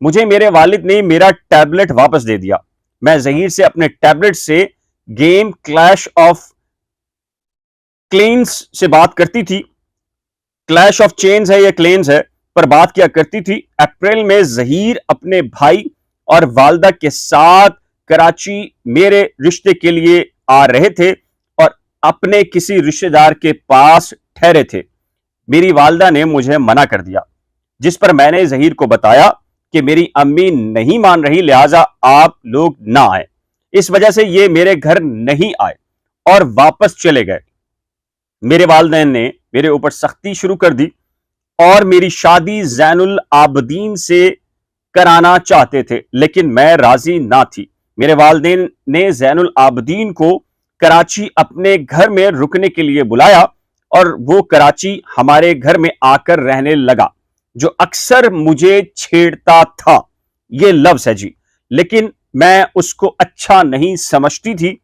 مجھے میرے والد نے میرا ٹیبلٹ واپس دے دیا۔ میں ظہیر سے اپنے ٹیبلٹ سے گیم کلیش آف کلینز سے بات کرتی تھی، کلیش آف چینز ہے یا کلینز ہے، پر بات کیا کرتی تھی۔ اپریل میں ظہیر اپنے بھائی اور والدہ کے ساتھ کراچی میرے رشتے کے لیے آ رہے تھے اور اپنے کسی رشتے دار کے پاس ٹھہرے تھے۔ میری والدہ نے مجھے منع کر دیا، جس پر میں نے ظہیر کو بتایا کہ میری امی نہیں مان رہی، لہٰذا آپ لوگ نہ آئے۔ اس وجہ سے یہ میرے گھر نہیں آئے اور واپس چلے گئے۔ میرے والدین نے میرے اوپر سختی شروع کر دی اور میری شادی زین العابدین سے کرانا چاہتے تھے، لیکن میں راضی نہ تھی۔ میرے والدین نے زین العابدین کو کراچی اپنے گھر میں رکنے کے لیے بلایا اور وہ کراچی ہمارے گھر میں آ کر رہنے لگا، جو اکثر مجھے چھیڑتا تھا۔ یہ لفظ ہے جی، لیکن میں اس کو اچھا نہیں سمجھتی تھی۔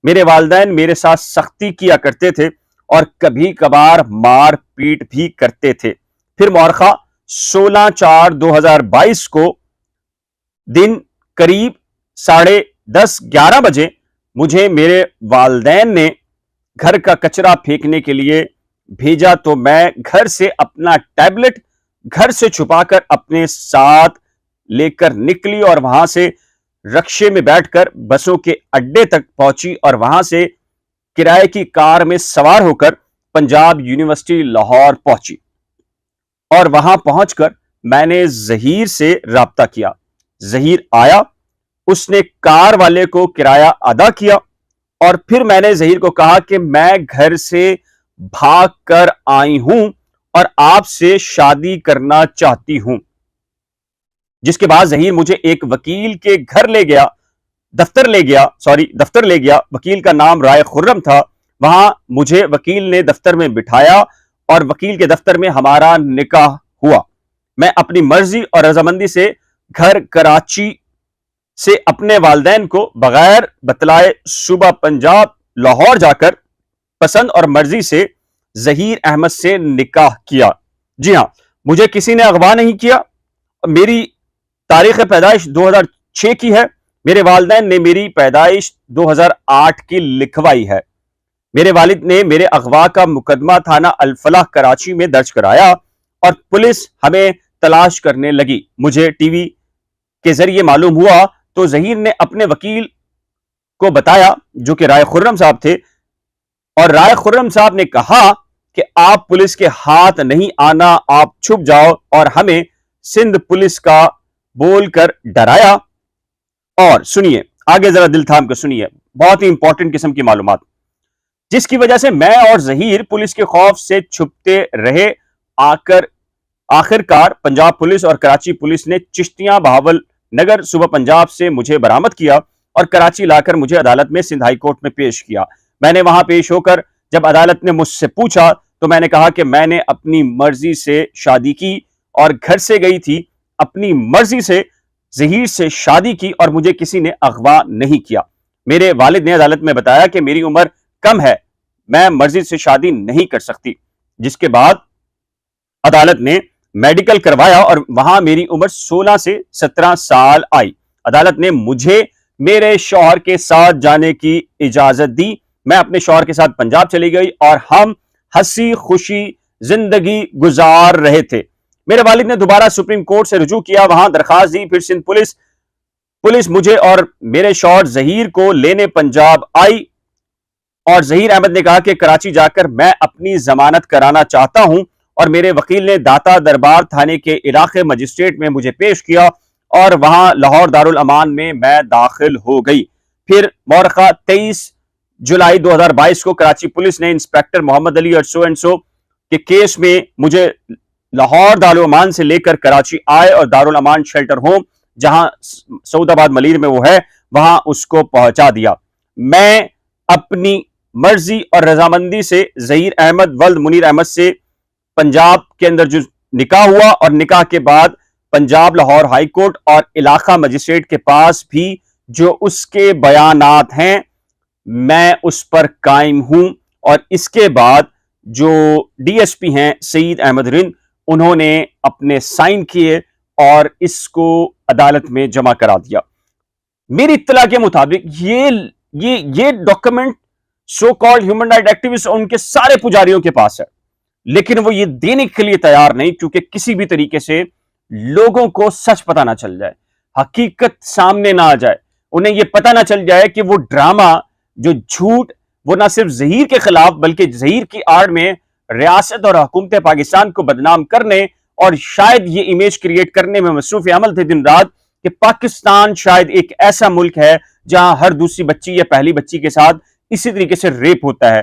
میرے والدین میرے ساتھ سختی کیا کرتے تھے اور کبھی کبھار مار پیٹ بھی کرتے تھے۔ پھر مورخہ 16/4/2022 کو دن قریب 10:30-11 بجے مجھے میرے والدین نے گھر کا کچرا پھینکنے کے لیے بھیجا، تو میں گھر سے اپنا ٹیبلٹ گھر سے چھپا کر اپنے ساتھ لے کر نکلی اور وہاں سے رکشے میں بیٹھ کر بسوں کے اڈے تک پہنچی اور وہاں سے کرائے کی کار میں سوار ہو کر پنجاب یونیورسٹی لاہور پہنچی، اور وہاں پہنچ کر میں نے ظہیر سے رابطہ کیا۔ ظہیر آیا، اس نے کار والے کو کرایہ ادا کیا اور پھر میں نے ظہیر کو کہا کہ میں گھر سے بھاگ کر آئی ہوں اور آپ سے شادی کرنا چاہتی ہوں، جس کے بعد ظہیر مجھے ایک وکیل کے گھر دفتر لے گیا۔ وکیل کا نام رائے خرم تھا۔ وہاں مجھے وکیل نے دفتر میں بٹھایا اور وکیل کے دفتر میں ہمارا نکاح ہوا۔ میں اپنی مرضی اور رضامندی سے گھر کراچی سے اپنے والدین کو بغیر بتلائے صوبہ پنجاب لاہور جا کر پسند اور مرضی سے ظہیر احمد سے نکاح کیا۔ جی ہاں، مجھے کسی نے اغوا نہیں کیا۔ میری تاریخ پیدائش 2006 کی ہے۔ میرے والدین نے میری پیدائش 2008 کی لکھوائی ہے۔ میرے والد نے میرے اغوا کا مقدمہ تھانہ الفلاح کراچی میں درج کرایا اور پولیس ہمیں تلاش کرنے لگی۔ مجھے ٹی وی کے ذریعے معلوم ہوا تو ظہیر نے اپنے وکیل کو بتایا، جو کہ رائے خرم صاحب تھے، اور رائے خرم صاحب نے کہا کہ آپ پولیس کے ہاتھ نہیں آنا، آپ چھپ جاؤ، اور ہمیں سندھ پولیس کا بول کر ڈرایا۔ اور سنیے آگے، ذرا دل تھام کر سنیے، بہت ہی امپورٹنٹ قسم کی معلومات، جس کی وجہ سے میں اور ظہیر پولیس کے خوف سے چھپتے رہے۔ آخر کار پنجاب پولیس اور کراچی پولیس نے چشتیاں بہاول نگر صوبہ پنجاب سے مجھے برآمد کیا اور کراچی لا کر مجھے عدالت میں سندھ ہائی کورٹ میں پیش کیا۔ میں نے وہاں پیش ہو کر جب عدالت نے مجھ سے پوچھا تو میں نے کہا کہ میں نے اپنی مرضی سے شادی کی اور گھر سے گئی تھی، اپنی مرضی سے ظہیر سے شادی کی اور مجھے کسی نے اغوا نہیں کیا۔ میرے والد نے عدالت میں بتایا کہ میری عمر کم ہے، میں مرضی سے شادی نہیں کر سکتی، جس کے بعد عدالت نے میڈیکل کروایا اور وہاں میری عمر 16 سے 17 سال آئی۔ عدالت نے مجھے میرے شوہر کے ساتھ جانے کی اجازت دی۔ میں اپنے شوہر کے ساتھ پنجاب چلی گئی اور ہم ہنسی خوشی زندگی گزار رہے تھے۔ میرے والد نے دوبارہ سپریم کورٹ سے رجوع کیا، وہاں درخواست دی، پھر سندھ پولیس مجھے اور میرے شوہر ظہیر کو لینے پنجاب آئی اور ظہیر احمد نے کہا کہ کراچی جا کر میں اپنی ضمانت کرانا چاہتا ہوں، اور میرے وکیل نے داتا دربار تھانے کے علاقے مجسٹریٹ میں مجھے پیش کیا اور وہاں لاہور دارالامان میں داخل ہو گئی۔ پھر مورخہ 23 جولائی 2022 کو کراچی پولیس نے انسپیکٹر محمد علی اور سو اینڈ سو کے کیس میں مجھے لاہور دارالامان سے لے کر کراچی آئے اور دارالامان شیلٹر ہوم جہاں سعود آباد ملیر میں وہ ہے وہاں اس کو پہنچا دیا۔ میں اپنی مرضی اور رضامندی سے ظہیر احمد ولد منیر احمد سے پنجاب کے اندر جو نکاح ہوا، اور نکاح کے بعد پنجاب لاہور ہائی کورٹ اور علاقہ مجسٹریٹ کے پاس بھی جو اس کے بیانات ہیں میں اس پر قائم ہوں، اور اس کے بعد جو ڈی ایس پی ہیں سعید احمد رند، انہوں نے اپنے سائن کیے اور اس کو عدالت میں جمع کرا دیا. میری اطلاع کے مطابق یہ document so called human right activist اور ان کے سارے پجاریوں کے پاس ہے, لیکن وہ یہ دینے کے لیے تیار نہیں, کیونکہ کسی بھی طریقے سے لوگوں کو سچ پتہ نہ چل جائے, حقیقت سامنے نہ آ جائے, انہیں یہ پتہ نہ چل جائے کہ وہ ڈرامہ, جو جھوٹ, وہ نہ صرف ظہیر کے خلاف بلکہ ظہیر کی آڑ میں ریاست اور حکومت پاکستان کو بدنام کرنے اور شاید یہ امیج کریٹ کرنے میں مصروف عمل تھے دن رات کہ پاکستان شاید ایک ایسا ملک ہے جہاں ہر دوسری بچی یا پہلی بچی کے ساتھ اسی طریقے سے ریپ ہوتا ہے,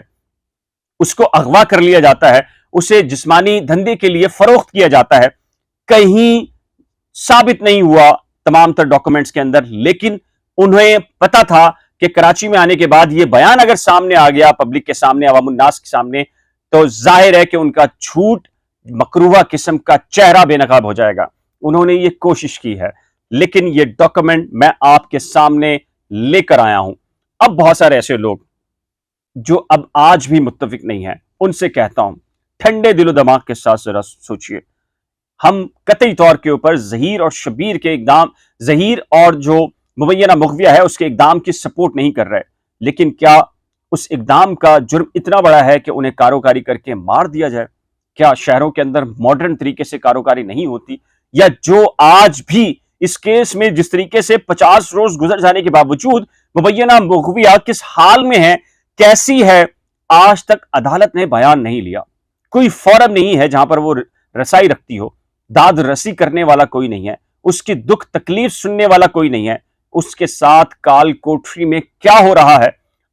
اس کو اغوا کر لیا جاتا ہے, اسے جسمانی دھندے کے لیے فروخت کیا جاتا ہے. کہیں ثابت نہیں ہوا تمام تر ڈاکومنٹس کے اندر, لیکن انہیں پتا تھا کہ کراچی میں آنے کے بعد یہ بیان اگر سامنے آ گیا پبلک کے سامنے, عوام الناس کے سامنے, تو ظاہر ہے کہ ان کا جھوٹ مکروہ قسم کا چہرہ بے نقاب ہو جائے گا. انہوں نے یہ کوشش کی ہے, لیکن یہ ڈاکومنٹ میں آپ کے سامنے لے کر آیا ہوں. اب بہت سارے ایسے لوگ جو اب آج بھی متفق نہیں ہیں, ان سے کہتا ہوں ٹھنڈے دل و دماغ کے ساتھ ذرا سوچئے. ہم قطعی طور کے اوپر ظہیر اور شبیر کے اقدام, ظہیر اور جو مبینہ مغویہ ہے اس کے اقدام کی سپورٹ نہیں کر رہے, لیکن کیا اس اقدام کا جرم اتنا بڑا ہے کہ انہیں کاروکاری کر کے مار دیا جائے؟ کیا شہروں کے اندر ماڈرن طریقے سے کاروکاری نہیں ہوتی؟ یا جو آج بھی اس کیس میں جس طریقے سے 50 روز گزر جانے کے باوجود مبینہ مغویہ کس حال میں ہے, کیسی ہے, آج تک عدالت نے بیان نہیں لیا. کوئی فورم نہیں ہے جہاں پر وہ رسائی رکھتی ہو, داد رسی کرنے والا کوئی نہیں ہے, اس کی دکھ تکلیف سننے والا کوئی نہیں ہے. اس کے ساتھ کال کوٹری میں کیا ہو رہا ہے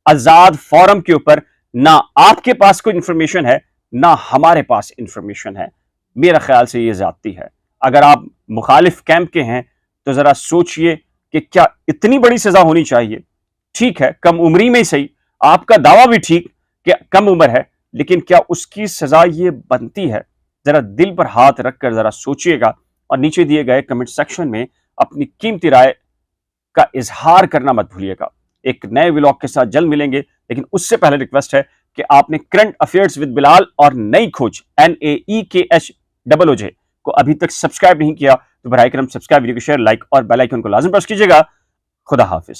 آزاد فورم کے اوپر نہ آپ کے پاس کوئی انفارمیشن ہے, نہ ہمارے پاس انفارمیشن ہے. میرا خیال سے یہ زیادتی ہے. اگر آپ مخالف کیمپ کے ہیں تو ذرا سوچئے کہ کیا اتنی بڑی سزا ہونی چاہیے؟ ٹھیک ہے, کم عمری میں صحیح, آپ کا دعویٰ بھی ٹھیک کہ کم عمر ہے, لیکن کیا اس کی سزا یہ بنتی ہے؟ ذرا دل پر ہاتھ رکھ کر ذرا سوچئے گا, اور نیچے دیے گئے کمنٹ سیکشن میں اپنی قیمتی رائے کا اظہار کرنا مت بھولیے گا. ایک نئے ولاگ کے ساتھ جلد ملیں گے, لیکن اس سے پہلے ریکویسٹ ہے کہ آپ نے کرنٹ افیئرز ود بلال اور نئی کھوج NAEKHOOJ کو ابھی تک سبسکرائب نہیں کیا تو براہ کرم سبسکرائب, ویڈیو کو شیئر, لائک اور بیل آئیکن کو لازم پریس کیجیے گا. خدا حافظ.